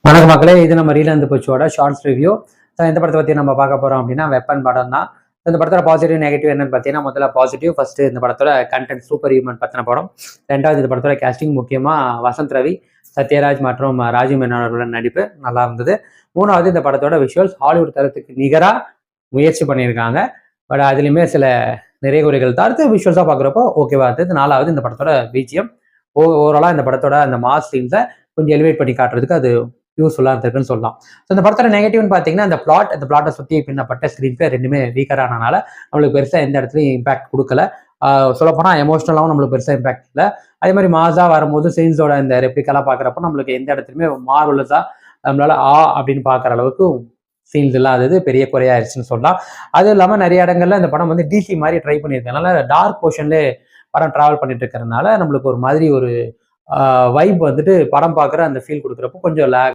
வணக்க மக்களே, இது நம்ம ரீலாந்து போச்சோட ஷார்ட்ஸ் ரிவ்யூ. இந்த படத்தை பற்றி நம்ம பார்க்க போகிறோம் அப்படின்னா வெப்பன் படம் தான். இந்த படத்தோட பாசிட்டிவ் நெகட்டிவ் என்னன்னு பார்த்தீங்கன்னா, முதல்ல பாசிட்டிவ் ஃபர்ஸ்ட் இந்த படத்தோட கண்டென்ட் சூப்பர் ஹியூமன் பற்றின படம். ரெண்டாவது இந்த படத்தோட கேஸ்டிங், முக்கியமாக வசந்த் ரவி, சத்யராஜ் மற்றும் ராஜீவ் மேனன் அவர்களோட நடிப்பு நல்லா இருந்தது. மூணாவது இந்த படத்தோட விஷுவல்ஸ் ஹாலிவுட் தரத்துக்கு நிகராக முயற்சி பண்ணியிருக்காங்க. பட் அதுலேயுமே சில நிறைய குறைகள் தடுத்து விஷுவல்ஸாக பார்க்குறப்போ ஓகேவா இருந்தது. நாலாவது இந்த படத்தோட பிஜிஎம் ஓவராலாக இந்த படத்தோட அந்த மாஸ் சீன்ஸை கொஞ்சம் எலிவேட் பண்ணி காட்டுறதுக்கு அது யூஸ்ஃபுல்லாக இருந்திருக்குன்னு சொல்லலாம். ஸோ இந்த படத்தோட நெகட்டிவ்னு பார்த்தீங்கன்னா, அந்த பிளாட்டை சுற்றி பின்னப்பட்ட ஸ்க்ரீன் பிளே ரெண்டுமே வீக்கரானனால நம்மளுக்கு பெருசாக எந்த இடத்துலையும் இம்பாக்ட் கொடுக்கல. சொல்லப்போனால் எமோஷனலாகவும் நம்மளுக்கு பெருசாக இம்பாக்ட் இல்லை. அதே மாதிரி மாஸாக வரும்போது சீன்ஸோட இந்த ரெப்ளிக்கெல்லாம் பார்க்குறப்போ நம்மளுக்கு எந்த இடத்துலையுமே மார்வலஸாக நம்மளால அப்படின்னு பார்க்குற அளவுக்கு சீன்ஸ் இல்லாதது பெரிய குறையாயிருச்சுன்னு சொல்லலாம். அதுவும் இல்லாமல் நிறைய இடங்கள்ல இந்த படம் வந்து டிசி மாதிரி ட்ரை பண்ணியிருக்கனால டார்க் போர்ஷன்லேயே படம் ட்ராவல் பண்ணிட்டு இருக்கிறதுனால நம்மளுக்கு ஒரு மாதிரி ஒரு வைப் வந்துட்டு படம் பார்க்குற அந்த ஃபீல் கொடுக்குறப்போ கொஞ்சம் லேக்